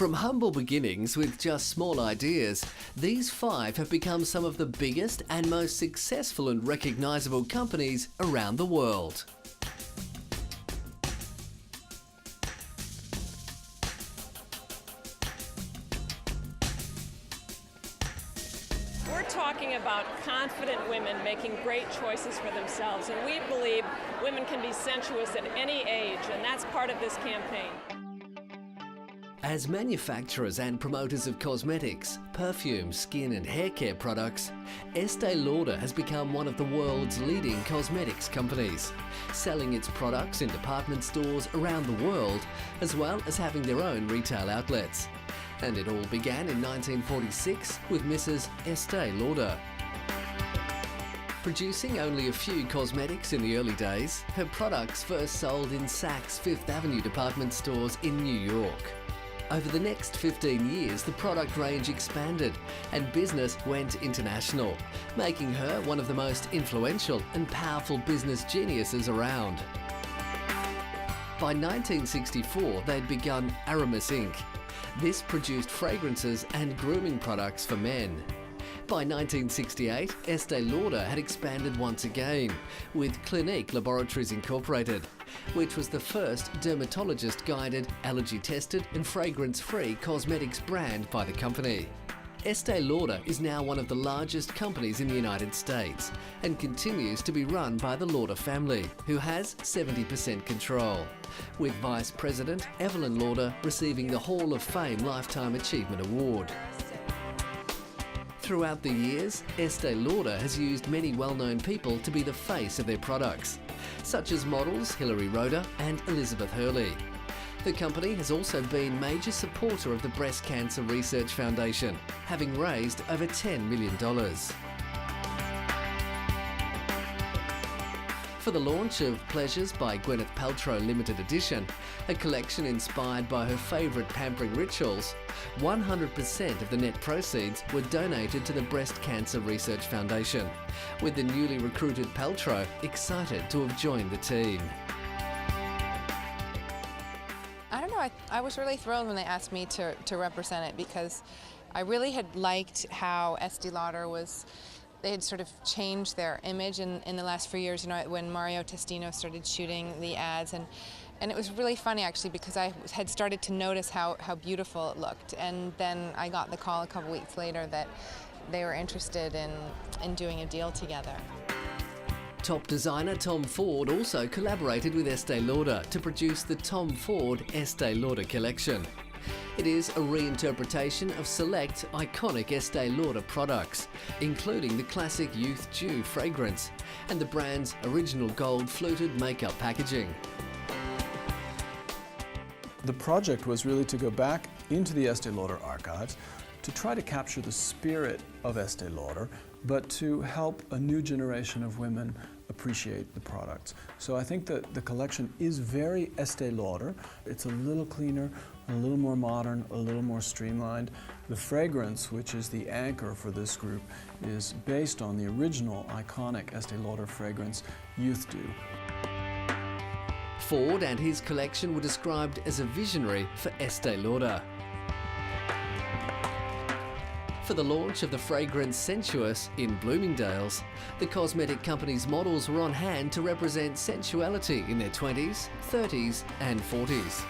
From humble beginnings with just small ideas, these 5 have become some of the biggest and most successful and recognisable companies around the world. We're talking about confident women making great choices for themselves, and we believe women can be sensuous at any age, and that's part of this campaign. As manufacturers and promoters of cosmetics, perfume, skin and hair care products, Estee Lauder has become one of the world's leading cosmetics companies, selling its products in department stores around the world, as well as having their own retail outlets. And it all began in 1946 with Mrs. Estee Lauder. Producing only a few cosmetics in the early days, her products first sold in Saks Fifth Avenue department stores in New York. Over the next 15 years, the product range expanded and business went international, making her one of the most influential and powerful business geniuses around. By 1964, they'd begun Aramis Inc. This produced fragrances and grooming products for men. By 1968, Estee Lauder had expanded once again with Clinique Laboratories Incorporated, which was the first dermatologist-guided, allergy-tested and fragrance-free cosmetics brand by the company. Estee Lauder is now one of the largest companies in the United States and continues to be run by the Lauder family, who has 70% control, with Vice President Evelyn Lauder receiving the Hall of Fame Lifetime Achievement Award. Throughout the years, Estee Lauder has used many well-known people to be the face of their products, such as models Hilary Rhoda and Elizabeth Hurley. The company has also been a major supporter of the Breast Cancer Research Foundation, having raised over $10 million. For the launch of Pleasures by Gwyneth Paltrow Limited Edition, a collection inspired by her favourite pampering rituals, 100% of the net proceeds were donated to the Breast Cancer Research Foundation, with the newly recruited Paltrow excited to have joined the team. I don't know, I was really thrilled when they asked me to represent it, because I really had liked how Estee Lauder was, they had sort of changed their image in the last few years, you know, when Mario Testino started shooting the ads, and it was really funny actually, because I had started to notice how beautiful it looked, and then I got the call a couple weeks later that they were interested in doing a deal together. Top designer Tom Ford also collaborated with Estee Lauder to produce the Tom Ford Estee Lauder collection. It is a reinterpretation of select iconic Estee Lauder products, including the classic Youth Dew fragrance and the brand's original gold fluted makeup packaging. The project was really to go back into the Estee Lauder archives to try to capture the spirit of Estee Lauder, but to help a new generation of women appreciate the products. So I think that the collection is very Estee Lauder. It's a little cleaner, a little more modern, a little more streamlined. The fragrance, which is the anchor for this group, is based on the original iconic Estee Lauder fragrance, Youth Dew. Ford and his collection were described as a visionary for Estee Lauder. For the launch of the fragrance Sensuous in Bloomingdale's, the cosmetic company's models were on hand to represent sensuality in their 20s, 30s and 40s.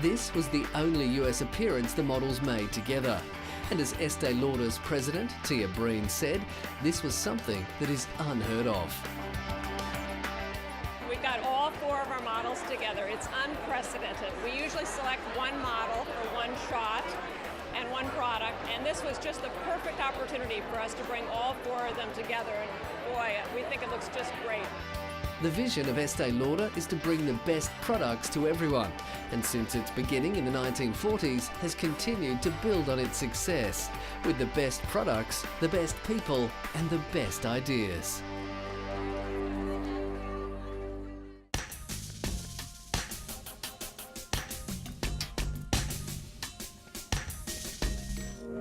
This was the only US appearance the models made together, and as Estee Lauder's president, Tia Breen, said, this was something that is unheard of. We got all 4 of our models together. It's unprecedented. We usually select one model for one shot and one product, and this was just the perfect opportunity for us to bring all 4 of them together, and boy, we think it looks just great. The vision of Estee Lauder is to bring the best products to everyone, and since its beginning in the 1940s has continued to build on its success with the best products, the best people and the best ideas.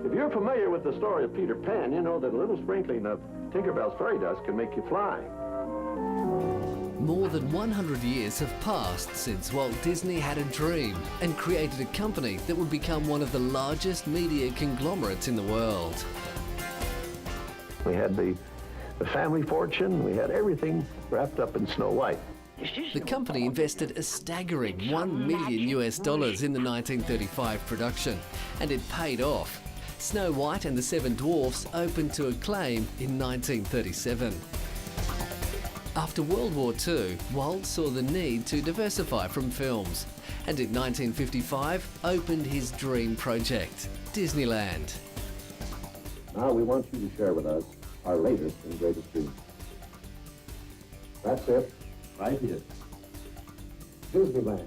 If you're familiar with the story of Peter Pan, you know that a little sprinkling of Tinkerbell's fairy dust can make you fly. More than 100 years have passed since Walt Disney had a dream and created a company that would become one of the largest media conglomerates in the world. We had the family fortune, we had everything wrapped up in Snow White. The company invested a staggering $1 million in the 1935 production, and it paid off. Snow White and the Seven Dwarfs opened to acclaim in 1937. After World War II, Walt saw the need to diversify from films, and in 1955 opened his dream project, Disneyland. Now we want you to share with us our latest and greatest dream. That's it, right here. Disneyland.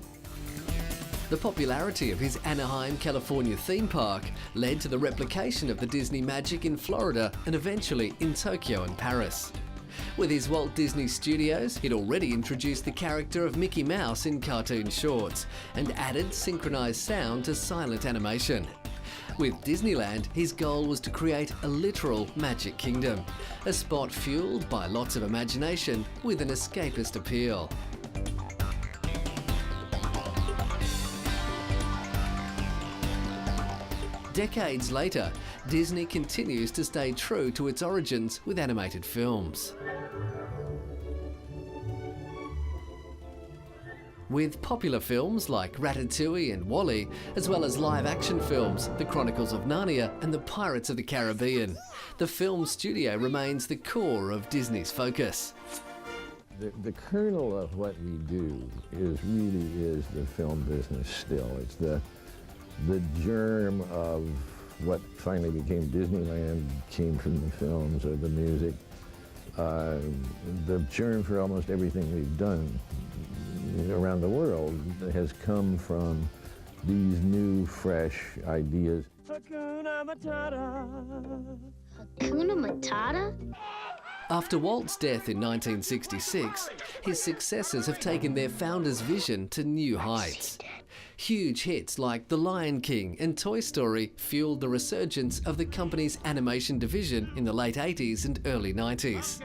The popularity of his Anaheim, California theme park led to the replication of the Disney magic in Florida and eventually in Tokyo and Paris. With his Walt Disney Studios, he'd already introduced the character of Mickey Mouse in cartoon shorts and added synchronized sound to silent animation. With Disneyland, his goal was to create a literal magic kingdom, a spot fueled by lots of imagination with an escapist appeal. Decades later, Disney continues to stay true to its origins with animated films. With popular films like Ratatouille and WALL-E, as well as live-action films, The Chronicles of Narnia and The Pirates of the Caribbean, the film studio remains the core of Disney's focus. The kernel of what we do really is the film business still. It's the germ of what finally became Disneyland came from the films or the music. The germ for almost everything we've done around the world has come from these new, fresh ideas. Hakuna Matata. Hakuna Matata? After Walt's death in 1966, his successors have taken their founder's vision to new heights. Huge hits like The Lion King and Toy Story fueled the resurgence of the company's animation division in the late 80s and early 90s.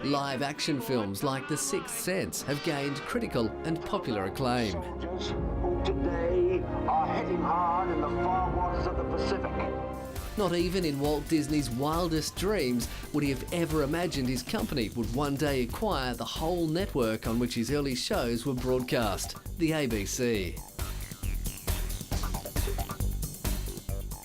Live-action films like The Sixth Sense have gained critical and popular acclaim. Soldiers who today are heading hard in the far waters of the Pacific. Not even in Walt Disney's wildest dreams would he have ever imagined his company would one day acquire the whole network on which his early shows were broadcast, the ABC.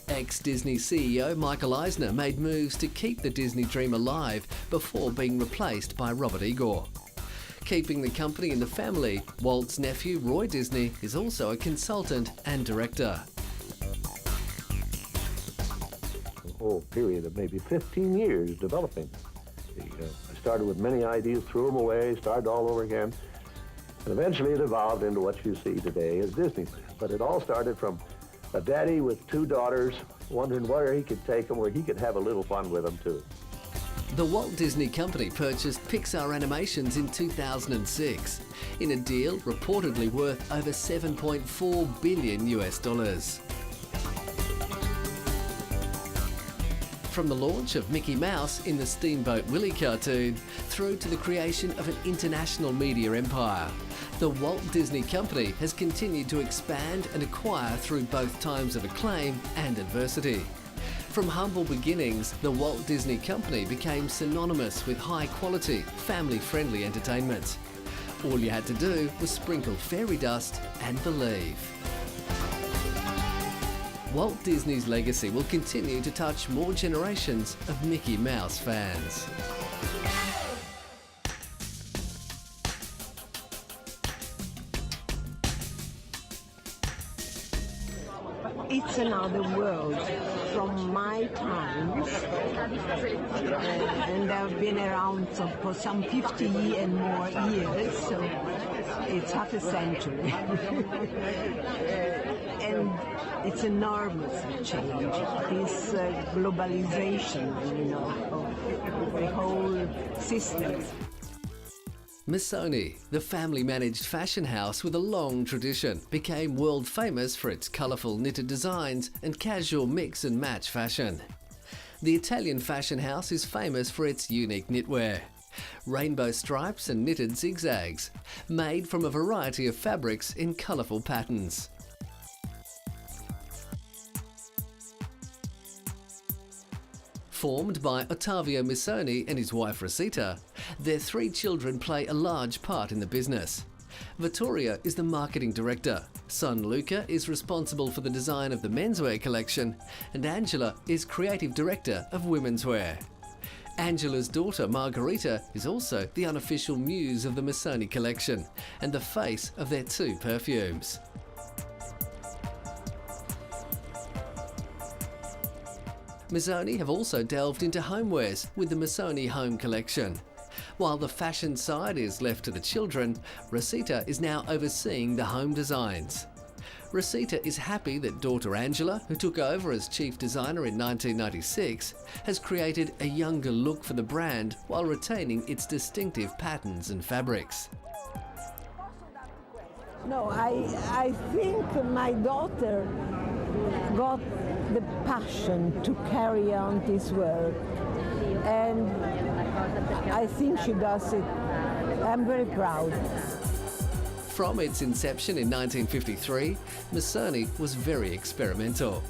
Ex-Disney CEO Michael Eisner made moves to keep the Disney dream alive before being replaced by Robert Igor. Keeping the company in the family, Walt's nephew Roy Disney is also a consultant and director. A whole period of maybe 15 years developing. I started with many ideas, threw them away, started all over again, and eventually it evolved into what you see today as Disneyland. But it all started from a daddy with two daughters wondering where he could take them, where he could have a little fun with them too. The Walt Disney Company purchased Pixar Animations in 2006 in a deal reportedly worth over $7.4 billion. From the launch of Mickey Mouse in the Steamboat Willie cartoon through to the creation of an international media empire, the Walt Disney Company has continued to expand and acquire through both times of acclaim and adversity. From humble beginnings, the Walt Disney Company became synonymous with high-quality, family-friendly entertainment. All you had to do was sprinkle fairy dust and believe. Walt Disney's legacy will continue to touch more generations of Mickey Mouse fans. It's another world from my times, and I've been around for some 50 and more years, so it's half a century. And it's enormous change, this globalization, of the whole system. Missoni, the family-managed fashion house with a long tradition, became world famous for its colourful knitted designs and casual mix and match fashion. The Italian fashion house is famous for its unique knitwear. rainbow stripes and knitted zigzags, made from a variety of fabrics in colourful patterns. Formed by Ottavio Missoni and his wife Rosita, their 3 children play a large part in the business. Vittoria is the marketing director, son Luca is responsible for the design of the menswear collection, and Angela is creative director of women's wear. Angela's daughter Margherita is also the unofficial muse of the Missoni collection and the face of their 2 perfumes. Missoni have also delved into homewares with the Missoni Home collection. While the fashion side is left to the children, Rosita is now overseeing the home designs. Rosita is happy that daughter Angela, who took over as chief designer in 1996, has created a younger look for the brand while retaining its distinctive patterns and fabrics. No, I think my daughter got the passion to carry on this work, and I think she does it. I'm very proud. From its inception in 1953, Missoni was very experimental.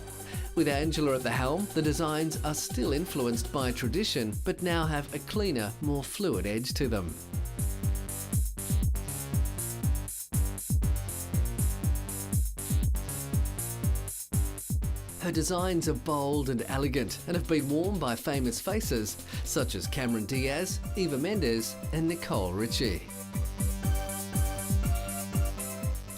With Angela at the helm, the designs are still influenced by tradition, but now have a cleaner, more fluid edge to them. Her designs are bold and elegant and have been worn by famous faces such as Cameron Diaz, Eva Mendes and Nicole Richie.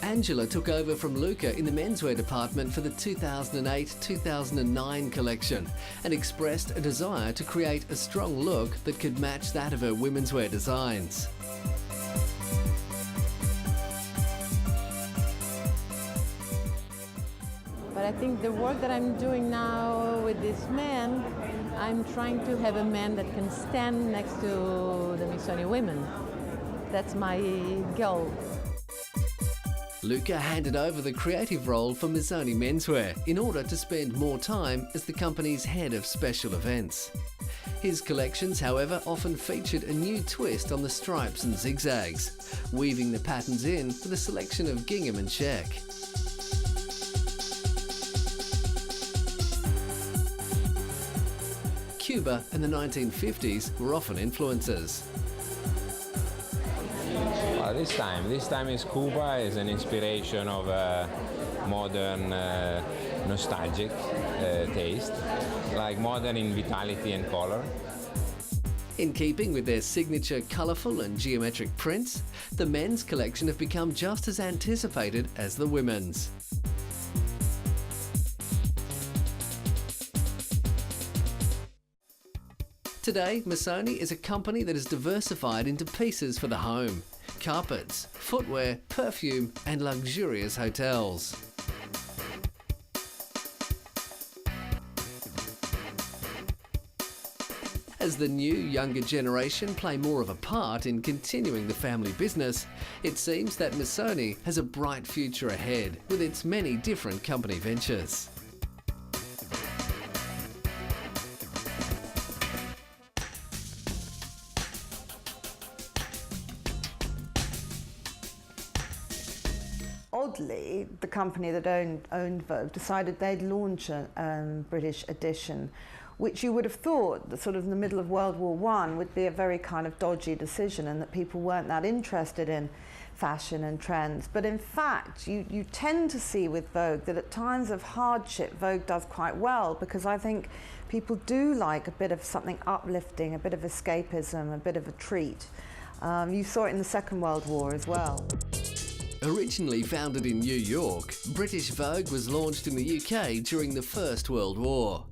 Angela took over from Luca in the menswear department for the 2008-2009 collection and expressed a desire to create a strong look that could match that of her women's wear designs. But I think the work that I'm doing now with this man, I'm trying to have a man that can stand next to the Missoni women. That's my goal. Luca handed over the creative role for Missoni Menswear in order to spend more time as the company's head of special events. His collections, however, often featured a new twist on the stripes and zigzags, weaving the patterns in with a selection of gingham and check. Cuba and the 1950s were often influences. This time is Cuba is an inspiration of a modern nostalgic taste, like modern in vitality and color. In keeping with their signature colourful and geometric prints, the men's collection have become just as anticipated as the women's. Today, Missoni is a company that has diversified into pieces for the home: carpets, footwear, perfume and luxurious hotels. As the new, younger generation play more of a part in continuing the family business, it seems that Missoni has a bright future ahead with its many different company ventures. Oddly, the company that owned Vogue decided they'd launch a British edition, which you would have thought that sort of in the middle of World War I would be a very kind of dodgy decision and that people weren't that interested in fashion and trends. But in fact, you tend to see with Vogue that at times of hardship, Vogue does quite well, because I think people do like a bit of something uplifting, a bit of escapism, a bit of a treat. You saw it in the Second World War as well. Originally founded in New York, British Vogue was launched in the UK during the First World War.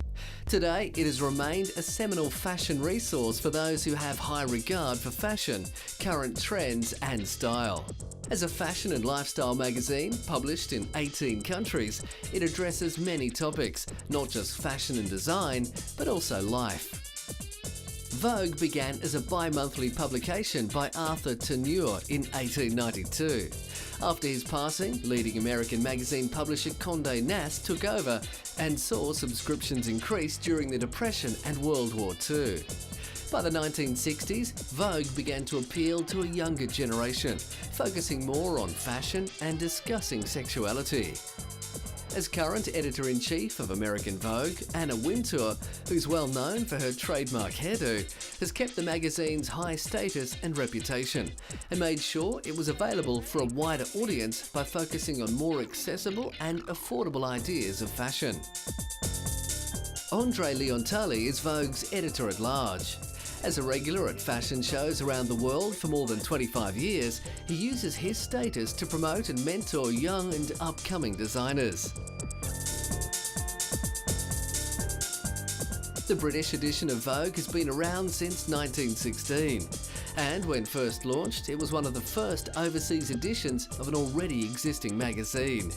Today, it has remained a seminal fashion resource for those who have high regard for fashion, current trends and style. As a fashion and lifestyle magazine published in 18 countries, it addresses many topics, not just fashion and design, but also life. Vogue began as a bi-monthly publication by Arthur Tourneur in 1892. After his passing, leading American magazine publisher Condé Nast took over and saw subscriptions increase during the Depression and World War II. By the 1960s, Vogue began to appeal to a younger generation, focusing more on fashion and discussing sexuality. As current editor-in-chief of American Vogue, Anna Wintour, who's well known for her trademark hairdo, has kept the magazine's high status and reputation and made sure it was available for a wider audience by focusing on more accessible and affordable ideas of fashion. Andre Leontali is Vogue's editor-at-large. As a regular at fashion shows around the world for more than 25 years, he uses his status to promote and mentor young and upcoming designers. The British edition of Vogue has been around since 1916, and when first launched, it was one of the first overseas editions of an already existing magazine.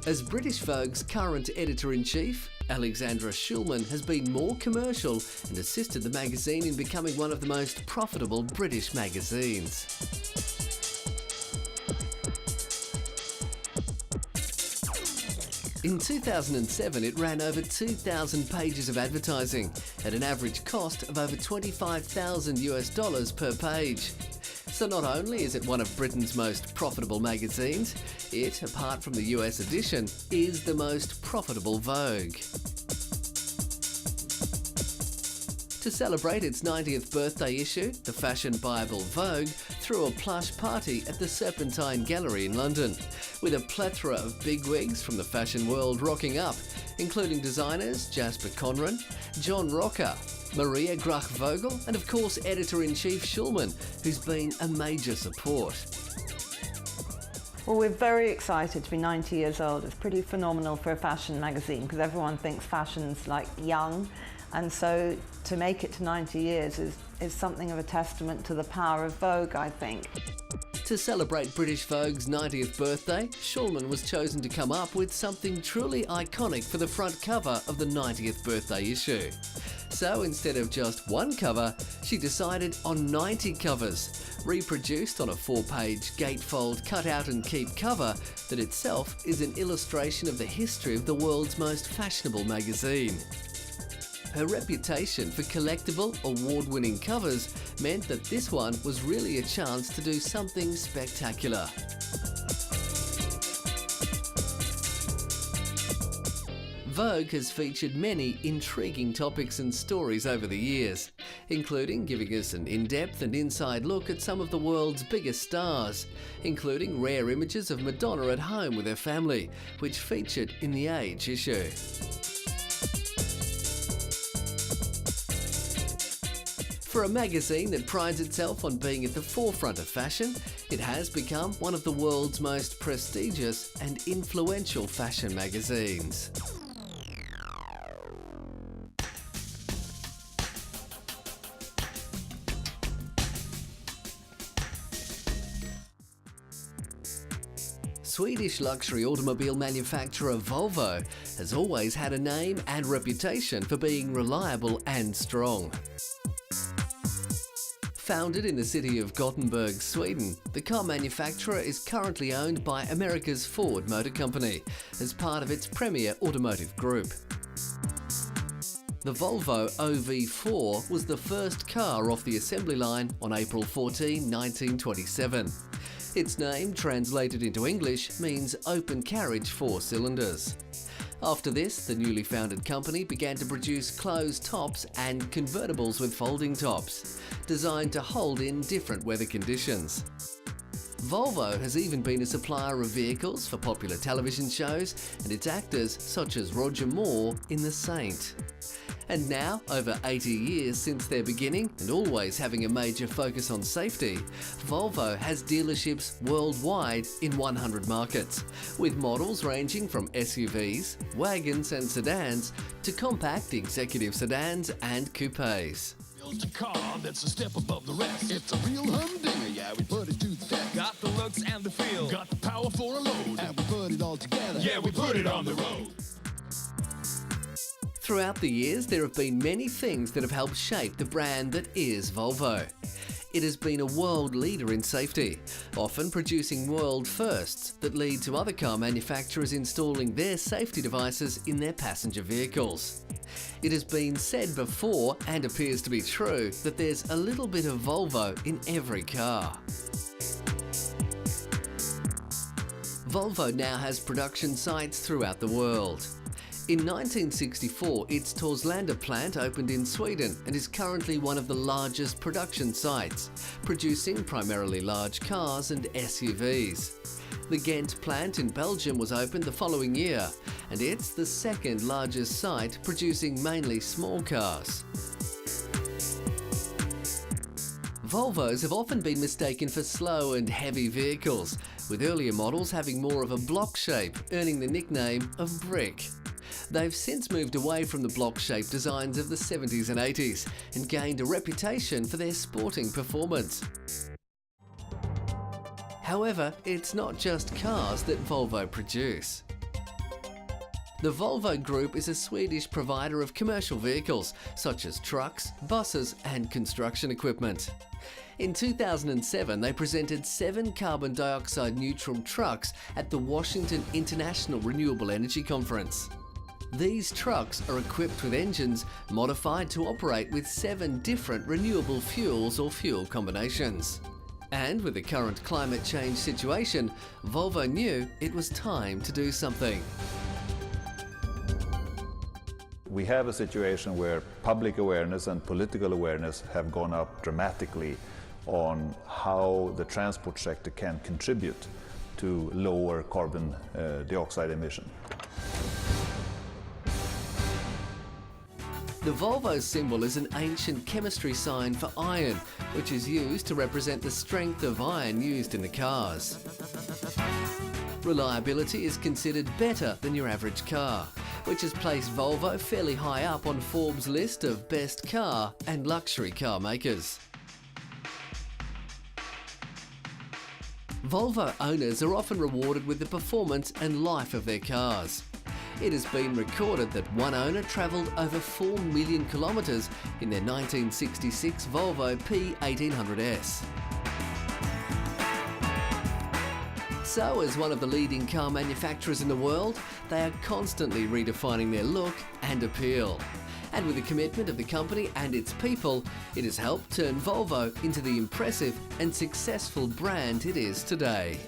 As British Vogue's current editor-in-chief, Alexandra Schulman has been more commercial and assisted the magazine in becoming one of the most profitable British magazines. In 2007, it ran over 2,000 pages of advertising at an average cost of over $25,000 per page. So not only is it one of Britain's most profitable magazines, it, apart from the US edition, is the most profitable Vogue. To celebrate its 90th birthday issue, the fashion Bible Vogue threw a plush party at the Serpentine Gallery in London, with a plethora of bigwigs from the fashion world rocking up, including designers Jasper Conran, John Rocker, Maria Grach-Vogel, and of course editor-in-chief Schulman, who's been a major support. Well, we're very excited to be 90 years old. It's pretty phenomenal for a fashion magazine because everyone thinks fashion's like young, and so to make it to 90 years is something of a testament to the power of Vogue, I think. To celebrate British Vogue's 90th birthday, Schulman was chosen to come up with something truly iconic for the front cover of the 90th birthday issue. So instead of just one cover, she decided on 90 covers, reproduced on a 4-page gatefold cut out and keep cover that itself is an illustration of the history of the world's most fashionable magazine. Her reputation for collectible, award-winning covers meant that this one was really a chance to do something spectacular. Vogue has featured many intriguing topics and stories over the years, including giving us an in-depth and inside look at some of the world's biggest stars, including rare images of Madonna at home with her family, which featured in the Age issue. For a magazine that prides itself on being at the forefront of fashion, it has become one of the world's most prestigious and influential fashion magazines. Swedish luxury automobile manufacturer Volvo has always had a name and reputation for being reliable and strong. Founded in the city of Gothenburg, Sweden, the car manufacturer is currently owned by America's Ford Motor Company as part of its premier automotive group. The Volvo OV4 was the first car off the assembly line on April 14, 1927. Its name, translated into English, means open carriage 4 cylinders. After this, the newly founded company began to produce closed tops and convertibles with folding tops, designed to hold in different weather conditions. Volvo has even been a supplier of vehicles for popular television shows and its actors such as Roger Moore in The Saint. And now, over 80 years since their beginning and always having a major focus on safety, Volvo has dealerships worldwide in 100 markets, with models ranging from SUVs, wagons and sedans to compact executive sedans and coupes. Built a car that's a step above the rest. It's a real humdinger, yeah, we put it to the test. Got the looks and the feel, got the power for a load, and we put it all together. Yeah, we put it on the road. Throughout the years, there have been many things that have helped shape the brand that is Volvo. It has been a world leader in safety, often producing world firsts that lead to other car manufacturers installing their safety devices in their passenger vehicles. It has been said before, and appears to be true, that there's a little bit of Volvo in every car. Volvo now has production sites throughout the world. In 1964, its Torslanda plant opened in Sweden and is currently one of the largest production sites, producing primarily large cars and SUVs. The Ghent plant in Belgium was opened the following year, and it's the second largest site, producing mainly small cars. Volvos have often been mistaken for slow and heavy vehicles, with earlier models having more of a block shape, earning the nickname of brick. They've since moved away from the block-shaped designs of the 70s and 80s and gained a reputation for their sporting performance. However, it's not just cars that Volvo produce. The Volvo Group is a Swedish provider of commercial vehicles, such as trucks, buses and construction equipment. In 2007, they presented 7 carbon dioxide neutral trucks at the Washington International Renewable Energy Conference. These trucks are equipped with engines modified to operate with 7 different renewable fuels or fuel combinations. And with the current climate change situation, Volvo knew it was time to do something. We have a situation where public awareness and political awareness have gone up dramatically on how the transport sector can contribute to lower carbon dioxide emission. The Volvo symbol is an ancient chemistry sign for iron, which is used to represent the strength of iron used in the cars. Reliability is considered better than your average car, which has placed Volvo fairly high up on Forbes' list of best car and luxury car makers. Volvo owners are often rewarded with the performance and life of their cars. It has been recorded that one owner travelled over 4 million kilometres in their 1966 Volvo P1800S. So, as one of the leading car manufacturers in the world, they are constantly redefining their look and appeal. And with the commitment of the company and its people, it has helped turn Volvo into the impressive and successful brand it is today.